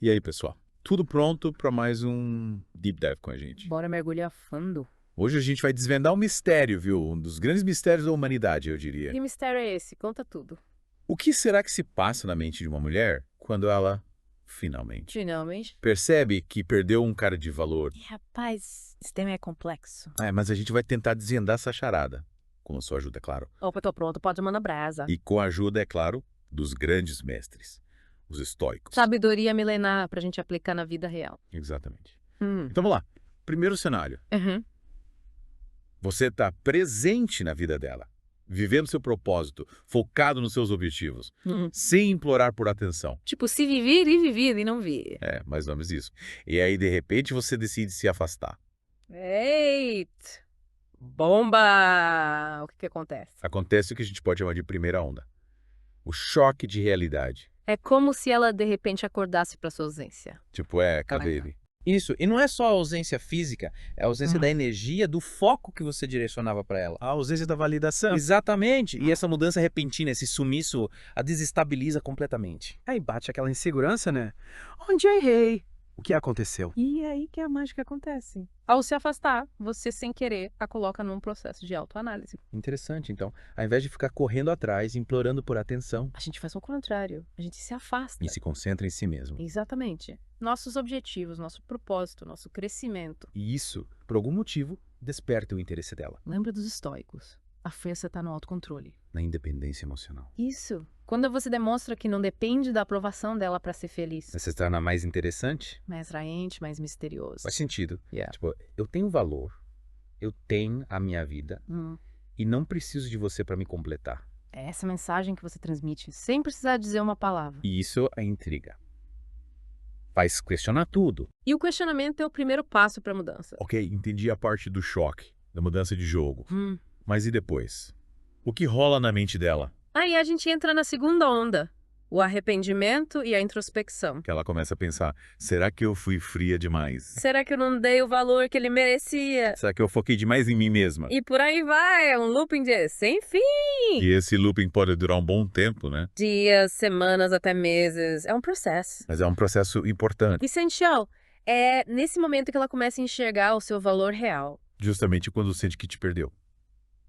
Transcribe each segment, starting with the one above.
E aí, pessoal? Tudo pronto para mais um Deep Dive com a gente. Bora mergulhar fundo. Hoje a gente vai desvendar um mistério, viu? Um dos grandes mistérios da humanidade, eu diria. Que mistério é esse? Conta tudo. O que será que se passa na mente de uma mulher quando ela, finalmente, Finalmente. percebe que perdeu um cara de valor? Rapaz, esse tema é complexo. Mas a gente vai tentar desvendar essa charada. Com a sua ajuda, é claro. Opa, tô pronto, pode mandar brasa. E com a ajuda, é claro, dos grandes mestres, os estoicos. Sabedoria milenar pra gente aplicar na vida real. Exatamente. Hum. Então vamos lá. Primeiro cenário. Uhum. Você está presente na vida dela, vivendo seu propósito, focado nos seus objetivos, sem implorar por atenção. Tipo, se viver e viver e não vir. Mais ou menos isso. E aí, de repente, você decide se afastar. Eita! Bomba! O que acontece? Acontece o que a gente pode chamar de primeira onda. O choque de realidade. É como se ela, de repente, acordasse pra sua ausência. Tipo, cadê ele? Isso, e não é só a ausência física, é a ausência da energia, do foco que você direcionava para ela. A ausência da validação. Exatamente, e essa mudança repentina, esse sumiço, a desestabiliza completamente. Aí bate aquela insegurança, né? Onde eu errei? O que aconteceu? E é aí que a mágica acontece. Ao se afastar, você, sem querer, a coloca num processo de autoanálise. Interessante, então. Ao invés de ficar correndo atrás, implorando por atenção, A gente faz o contrário. A gente se afasta. e se concentra em si mesmo. Exatamente. Nossos objetivos, nosso propósito, nosso crescimento. E isso, por algum motivo, desperta o interesse dela, Lembra dos estoicos. A força está no autocontrole. na independência emocional. Isso. Quando você demonstra que não depende da aprovação dela para ser feliz. Você se torna mais interessante? Mais atraente, mais misterioso. Faz sentido. Yeah. Tipo, eu tenho valor, eu tenho a minha vida, e não preciso de você para me completar. É essa mensagem que você transmite, sem precisar dizer uma palavra. E isso é intriga. Faz questionar tudo. E o questionamento é o primeiro passo para a mudança. Ok, entendi a parte do choque, da mudança de jogo. Hum. Mas e depois? O que rola na mente dela? Aí a gente entra na segunda onda. O arrependimento e a introspecção. Que ela começa a pensar, será que eu fui fria demais? Será que eu não dei o valor que ele merecia? Será que eu foquei demais em mim mesma? E por aí vai, é um looping de sem fim. E esse looping pode durar um bom tempo, né? Dias, semanas, até meses. É um processo. Mas é um processo importante, Essencial. É nesse momento que ela começa a enxergar o seu valor real. justamente quando sente que te perdeu.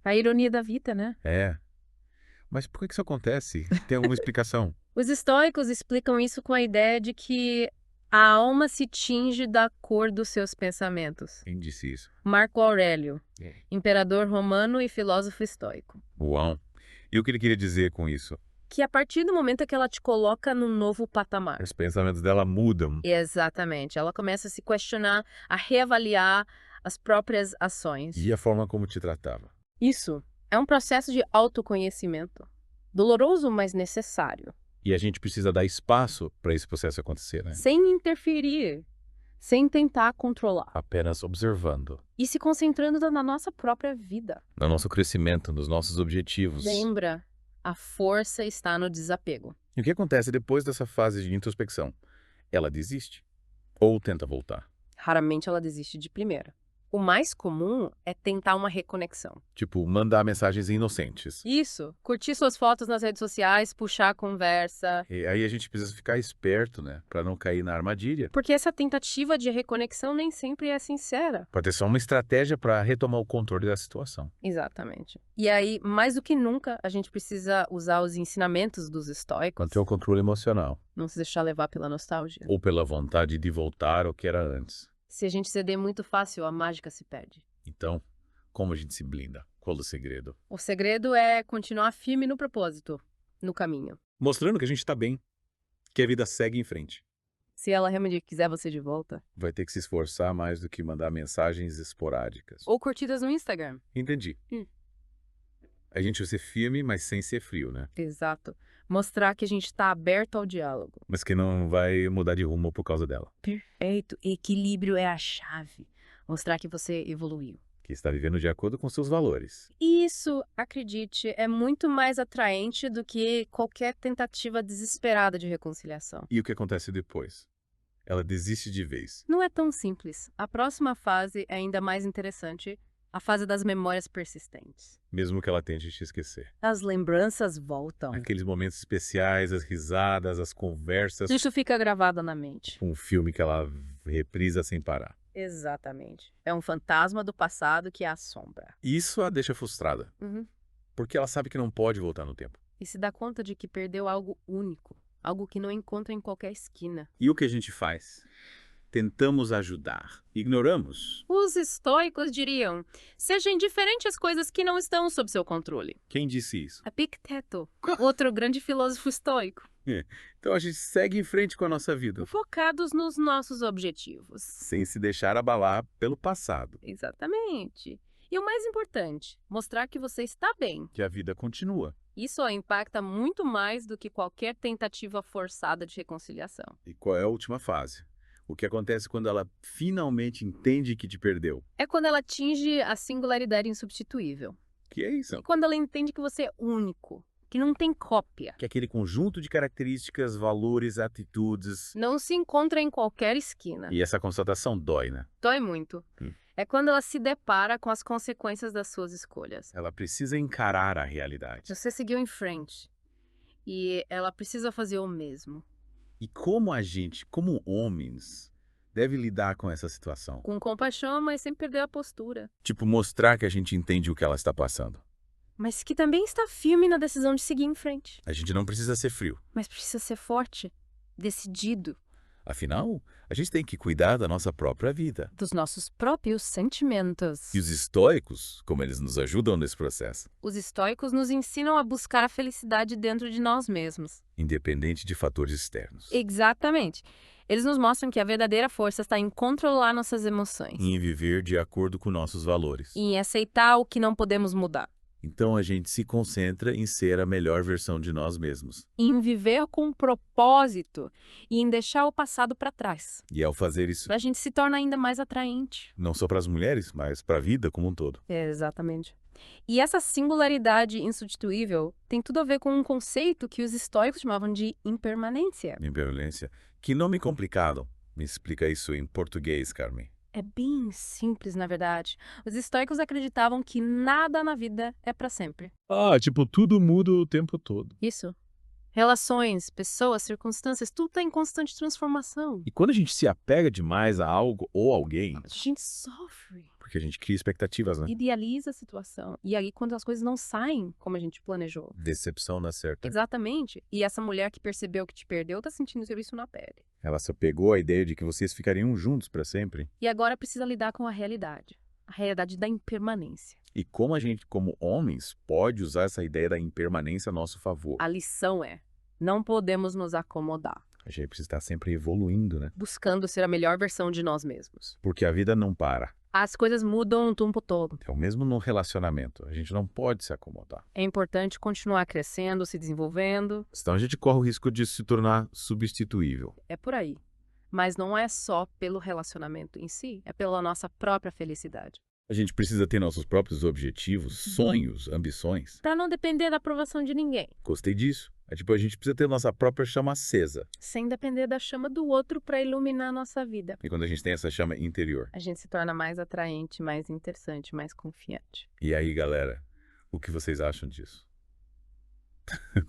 A ironia da vida, né? Mas por que isso acontece? Tem alguma explicação? Os estoicos explicam isso com a ideia de que a alma se tinge da cor dos seus pensamentos. Quem disse isso? Marco Aurélio, imperador romano e filósofo estoico. Uau! E o que ele queria dizer com isso? Que a partir do momento que ela te coloca num novo patamar. Os pensamentos dela mudam. Exatamente. Ela começa a se questionar, a reavaliar as próprias ações. E a forma como te tratava. Isso é um processo de autoconhecimento. Doloroso, mas necessário. E a gente precisa dar espaço para esse processo acontecer, né? Sem interferir. Sem tentar controlar. Apenas observando. E se concentrando na nossa própria vida. No nosso crescimento, nos nossos objetivos. Lembra, a força está no desapego. E o que acontece depois dessa fase de introspecção? Ela desiste? Ou tenta voltar? Raramente ela desiste de primeira. O mais comum é tentar uma reconexão. Tipo, mandar mensagens inocentes. Isso, curtir suas fotos nas redes sociais, puxar a conversa. E aí a gente precisa ficar esperto, né? Pra não cair na armadilha. Porque essa tentativa de reconexão nem sempre é sincera. Pode ter só uma estratégia para retomar o controle da situação. Exatamente. E aí, mais do que nunca, a gente precisa usar os ensinamentos dos estoicos. Manter o controle emocional. Não se deixar levar pela nostalgia. Ou pela vontade de voltar ao que era antes. Se a gente ceder muito fácil, a mágica se perde. Então, como a gente se blinda? Qual o segredo? O segredo é continuar firme no propósito, no caminho. Mostrando que a gente tá bem. Que a vida segue em frente. Se ela realmente quiser você de volta. Vai ter que se esforçar mais do que mandar mensagens esporádicas. Ou curtidas no Instagram. Entendi. A gente vai ser firme, mas sem ser frio, né? Exato. Mostrar que a gente está aberto ao diálogo. Mas que não vai mudar de rumo por causa dela. Perfeito. Equilíbrio é a chave. Mostrar que você evoluiu. Que está vivendo de acordo com seus valores. Isso, acredite, é muito mais atraente do que qualquer tentativa desesperada de reconciliação. E o que acontece depois? Ela desiste de vez. Não é tão simples. A próxima fase é ainda mais interessante A fase das memórias persistentes. Mesmo que ela tente te esquecer. As lembranças voltam. Aqueles momentos especiais, as risadas, as conversas, Isso fica gravado na mente. um filme que ela reprisa sem parar. Exatamente. É um fantasma do passado que a assombra. Isso a deixa frustrada, Uhum. porque ela sabe que não pode voltar no tempo. E se dá conta de que perdeu algo único. Algo que não encontra em qualquer esquina. E o que a gente faz? Tentamos ajudar. Ignoramos. Os estoicos diriam, seja indiferente às coisas que não estão sob seu controle. Quem disse isso? Epicteto, outro grande filósofo estoico. Então a gente segue em frente com a nossa vida, Focados nos nossos objetivos. sem se deixar abalar pelo passado, Exatamente. E o mais importante, mostrar que você está bem. que a vida continua. Isso a impacta muito mais do que qualquer tentativa forçada de reconciliação. E qual é a última fase? O que acontece quando ela finalmente entende que te perdeu? É quando ela atinge a singularidade insubstituível. Que é isso? E quando ela entende que você é único, que não tem cópia. Que é aquele conjunto de características, valores, atitudes. Não se encontra em qualquer esquina. E essa constatação dói, né? Dói muito. É quando ela se depara com as consequências das suas escolhas. Ela precisa encarar a realidade. Você seguiu em frente. E ela precisa fazer o mesmo. E como a gente, como homens, deve lidar com essa situação? Com compaixão, mas sem perder a postura. Tipo, mostrar que a gente entende o que ela está passando. Mas que também está firme na decisão de seguir em frente. A gente não precisa ser frio. Mas precisa ser forte, decidido. Afinal, a gente tem que cuidar da nossa própria vida. Dos nossos próprios sentimentos. E os estoicos, como eles nos ajudam nesse processo, Os estoicos nos ensinam a buscar a felicidade dentro de nós mesmos. independente de fatores externos. Exatamente. Eles nos mostram que a verdadeira força está em controlar nossas emoções. Em viver de acordo com nossos valores. E em aceitar o que não podemos mudar. Então a gente se concentra em ser a melhor versão de nós mesmos. Em viver com um propósito e em deixar o passado para trás. E ao fazer isso, A gente se torna ainda mais atraente. não só para as mulheres, mas para a vida como um todo. Exatamente. E essa singularidade insubstituível tem tudo a ver com um conceito que os estoicos chamavam de impermanência. Impermanência. Que nome complicado. Me explica isso em português, Carmen. É bem simples, na verdade. Os estoicos acreditavam que nada na vida é para sempre. Ah, tipo, tudo muda o tempo todo. Isso. Relações, pessoas, circunstâncias, tudo está em constante transformação. E quando a gente se apega demais a algo ou alguém, A gente sofre, Porque a gente cria expectativas, né? idealiza a situação. E aí, quando as coisas não saem como a gente planejou. Decepção na certa. Exatamente. E essa mulher que percebeu que te perdeu tá sentindo isso na pele. Ela se apegou à ideia de que vocês ficariam juntos para sempre. E agora precisa lidar com a realidade da impermanência. E como a gente, como homens, pode usar essa ideia da impermanência a nosso favor? A lição é, não podemos nos acomodar, A gente precisa estar sempre evoluindo, né? buscando ser a melhor versão de nós mesmos. Porque a vida não para. As coisas mudam o tempo todo. É o mesmo no relacionamento. A gente não pode se acomodar. É importante continuar crescendo, se desenvolvendo. Senão a gente corre o risco de se tornar substituível. É por aí. Mas não é só pelo relacionamento em si, é pela nossa própria felicidade. A gente precisa ter nossos próprios objetivos, sonhos, ambições. Para não depender da aprovação de ninguém. Gostei disso. É tipo, a gente precisa ter nossa própria chama acesa. Sem depender da chama do outro para iluminar a nossa vida. E quando a gente tem essa chama interior. A gente se torna mais atraente, mais interessante, mais confiante. E aí, galera, o que vocês acham disso?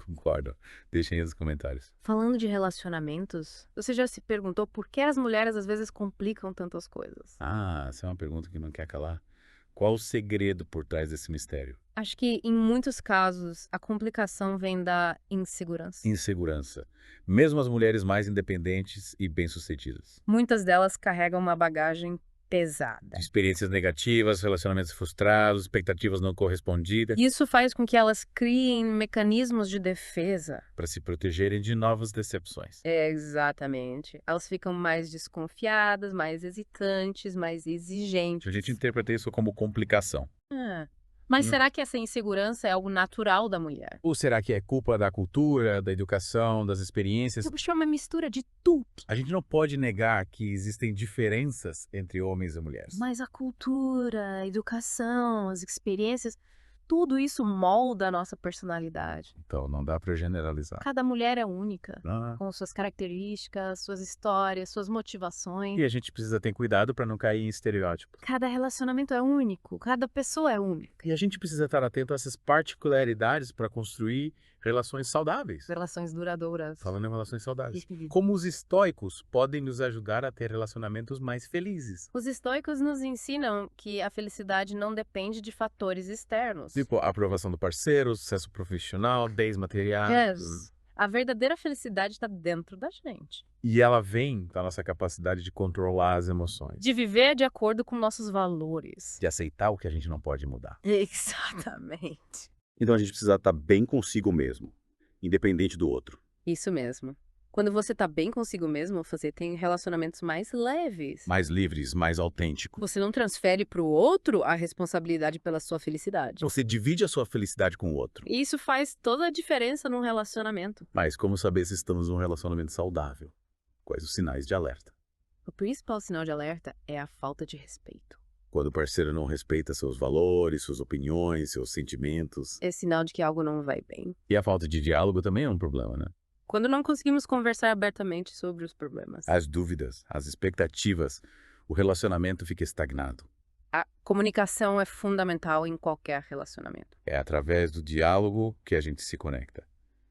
Concordam? Deixem aí nos comentários. Falando de relacionamentos, você já se perguntou por que as mulheres às vezes complicam tantas coisas? Ah, essa é uma pergunta que não quer calar. Qual o segredo por trás desse mistério? Acho que em muitos casos a complicação vem da insegurança. Insegurança. Mesmo as mulheres mais independentes e bem-sucedidas. Muitas delas carregam uma bagagem pesada. Experiências negativas, relacionamentos frustrados, expectativas não correspondidas, Isso faz com que elas criem mecanismos de defesa. para se protegerem de novas decepções. Exatamente. Elas ficam mais desconfiadas, mais hesitantes, mais exigentes. A gente interpreta isso como complicação. Mas será que essa insegurança é algo natural da mulher? Ou será que é culpa da cultura, da educação, das experiências? Eu chamo uma mistura de tudo. A gente não pode negar que existem diferenças entre homens e mulheres. Mas a cultura, a educação, as experiências, tudo isso molda a nossa personalidade. Então, não dá para generalizar. Cada mulher é única, Ah. com suas características, suas histórias, suas motivações. E a gente precisa ter cuidado para não cair em estereótipos. Cada relacionamento é único, cada pessoa é única. E a gente precisa estar atento a essas particularidades para construir relações saudáveis. Relações duradouras. Falando em relações saudáveis. Como os estoicos podem nos ajudar a ter relacionamentos mais felizes? Os estoicos nos ensinam que a felicidade não depende de fatores externos. Tipo, a aprovação do parceiro, sucesso profissional, bens materiais. Yes. A verdadeira felicidade está dentro da gente. E ela vem da nossa capacidade de controlar as emoções. De viver de acordo com nossos valores. De aceitar o que a gente não pode mudar. Exatamente. Então a gente precisa estar bem consigo mesmo, independente do outro. Isso mesmo. Quando você tá bem consigo mesmo, você tem relacionamentos mais leves. Mais livres, mais autênticos. Você não transfere pro outro a responsabilidade pela sua felicidade. Você divide a sua felicidade com o outro. E isso faz toda a diferença num relacionamento. Mas como saber se estamos num relacionamento saudável? Quais os sinais de alerta? O principal sinal de alerta é a falta de respeito. Quando o parceiro não respeita seus valores, suas opiniões, seus sentimentos. É sinal de que algo não vai bem. E a falta de diálogo também é um problema, né? Quando não conseguimos conversar abertamente sobre os problemas. As dúvidas, as expectativas, o relacionamento fica estagnado. A comunicação é fundamental em qualquer relacionamento. É através do diálogo que a gente se conecta,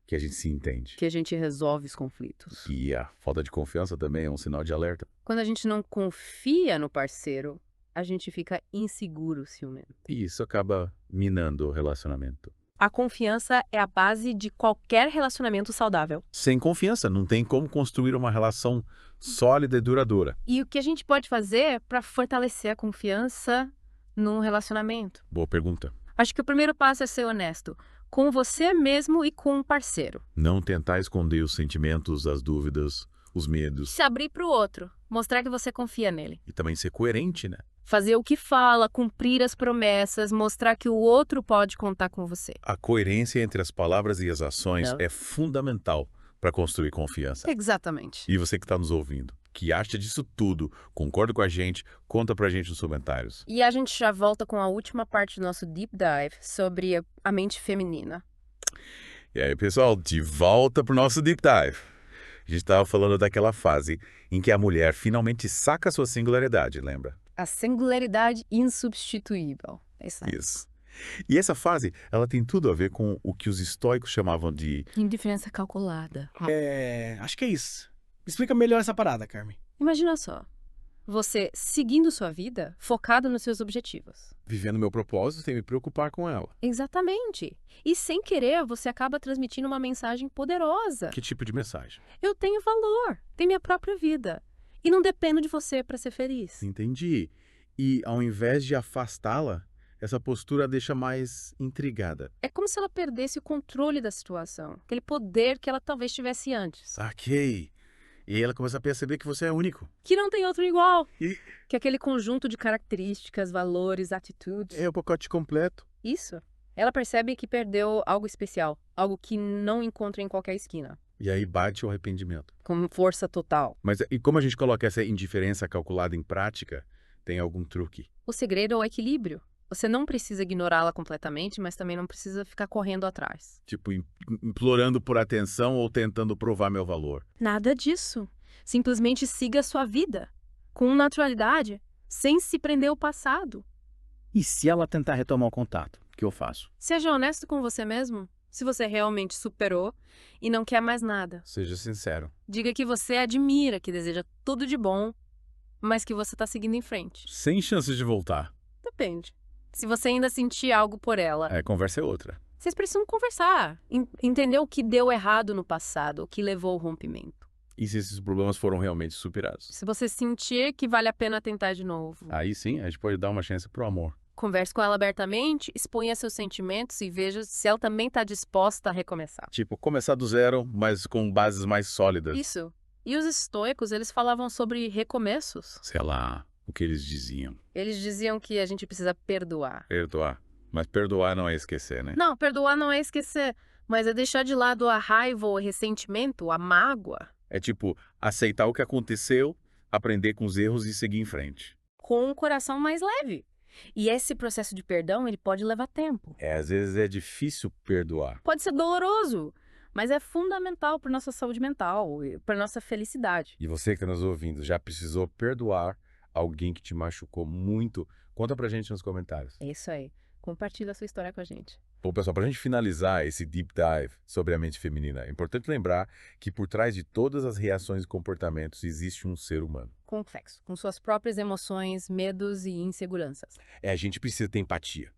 que a gente se entende. Que a gente resolve os conflitos. E a falta de confiança também é um sinal de alerta. Quando a gente não confia no parceiro, a gente fica inseguro, ciumento. E isso acaba minando o relacionamento. A confiança é a base de qualquer relacionamento saudável. Sem confiança, não tem como construir uma relação sólida e duradoura. E o que a gente pode fazer para fortalecer a confiança num relacionamento? Boa pergunta. Acho que o primeiro passo é ser honesto com você mesmo e com o parceiro. Não tentar esconder os sentimentos, as dúvidas, os medos. Se abrir para o outro, mostrar que você confia nele. E também ser coerente, né? Fazer o que fala, cumprir as promessas, mostrar que o outro pode contar com você. A coerência entre as palavras e as ações Não. é fundamental para construir confiança. Exatamente. E você que está nos ouvindo, que acha disso tudo, concorda com a gente, conta pra gente nos comentários. E a gente já volta com a última parte do nosso Deep Dive sobre a mente feminina. E aí, pessoal, de volta pro nosso Deep Dive. A gente estava falando daquela fase em que a mulher finalmente saca sua singularidade, lembra? A singularidade insubstituível. É isso aí. Isso. E essa fase, ela tem tudo a ver com o que os estoicos chamavam de Indiferença calculada. Acho que é isso. Me explica melhor essa parada, Carmen. Imagina só. Você seguindo sua vida, focado nos seus objetivos. Vivendo meu propósito sem me preocupar com ela. Exatamente. E sem querer, você acaba transmitindo uma mensagem poderosa. Que tipo de mensagem? Eu tenho valor, tenho minha própria vida. E não dependo de você para ser feliz. Entendi. E ao invés de afastá-la, essa postura a deixa mais intrigada. É como se ela perdesse o controle da situação. Aquele poder que ela talvez tivesse antes. Saquei. E ela começa a perceber que você é único. Que não tem outro igual. E- Que aquele conjunto de características, valores, atitudes. É o pacote completo. Isso. Ela percebe que perdeu algo especial. Algo que não encontra em qualquer esquina. E aí bate o arrependimento. Com força total. Mas e como a gente coloca essa indiferença calculada em prática? Tem algum truque? O segredo é o equilíbrio. Você não precisa ignorá-la completamente, mas também não precisa ficar correndo atrás. Tipo, implorando por atenção ou tentando provar meu valor? Nada disso. Simplesmente siga a sua vida. Com naturalidade, sem se prender ao passado. E se ela tentar retomar o contato? O que eu faço? Seja honesto com você mesmo. Se você realmente superou e não quer mais nada. Seja sincero. Diga que você admira, que deseja tudo de bom, mas que você está seguindo em frente. Sem chances de voltar. Depende. Se você ainda sentir algo por ela, É, conversa é outra. vocês precisam conversar. Entender o que deu errado no passado, o que levou ao rompimento. E se esses problemas foram realmente superados? Se você sentir que vale a pena tentar de novo, Aí sim, a gente pode dar uma chance pro amor. converse com ela abertamente, exponha seus sentimentos e veja se ela também está disposta a recomeçar. Tipo, começar do zero, mas com bases mais sólidas. Isso. E os estoicos, eles falavam sobre recomeços. Sei lá, o que eles diziam. Eles diziam que a gente precisa perdoar. Perdoar. Mas perdoar não é esquecer, né? Não, perdoar não é esquecer, mas é deixar de lado a raiva, o ressentimento, a mágoa, É tipo, aceitar o que aconteceu, aprender com os erros e seguir em frente. com um coração mais leve. E esse processo de perdão, ele pode levar tempo. Às vezes é difícil perdoar. Pode ser doloroso, mas é fundamental para nossa saúde mental, para nossa felicidade. E você que está nos ouvindo, já precisou perdoar alguém que te machucou muito? Conta pra gente nos comentários. É isso aí. Compartilha a sua história com a gente. Bom, pessoal, para a gente finalizar esse deep dive sobre a mente feminina, é importante lembrar que por trás de todas as reações e comportamentos existe um ser humano. Complexo, com suas próprias emoções, medos e inseguranças. A gente precisa ter empatia,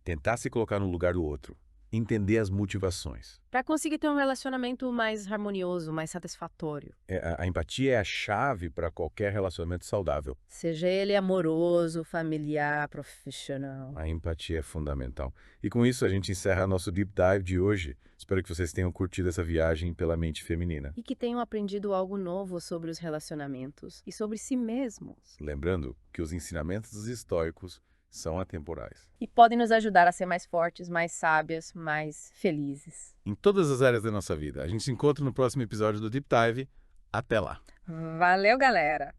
tentar se colocar no lugar do outro, entender as motivações. Para conseguir ter um relacionamento mais harmonioso, mais satisfatório. A empatia é a chave para qualquer relacionamento saudável. Seja ele amoroso, familiar, profissional. A empatia é fundamental. E com isso a gente encerra nosso deep dive de hoje. Espero que vocês tenham curtido essa viagem pela mente feminina. E que tenham aprendido algo novo sobre os relacionamentos e sobre si mesmos. Lembrando que os ensinamentos dos estoicos são atemporais. E podem nos ajudar a ser mais fortes, mais sábias, mais felizes. Em todas as áreas da nossa vida. A gente se encontra no próximo episódio do Deep Dive. Até lá! Valeu, galera!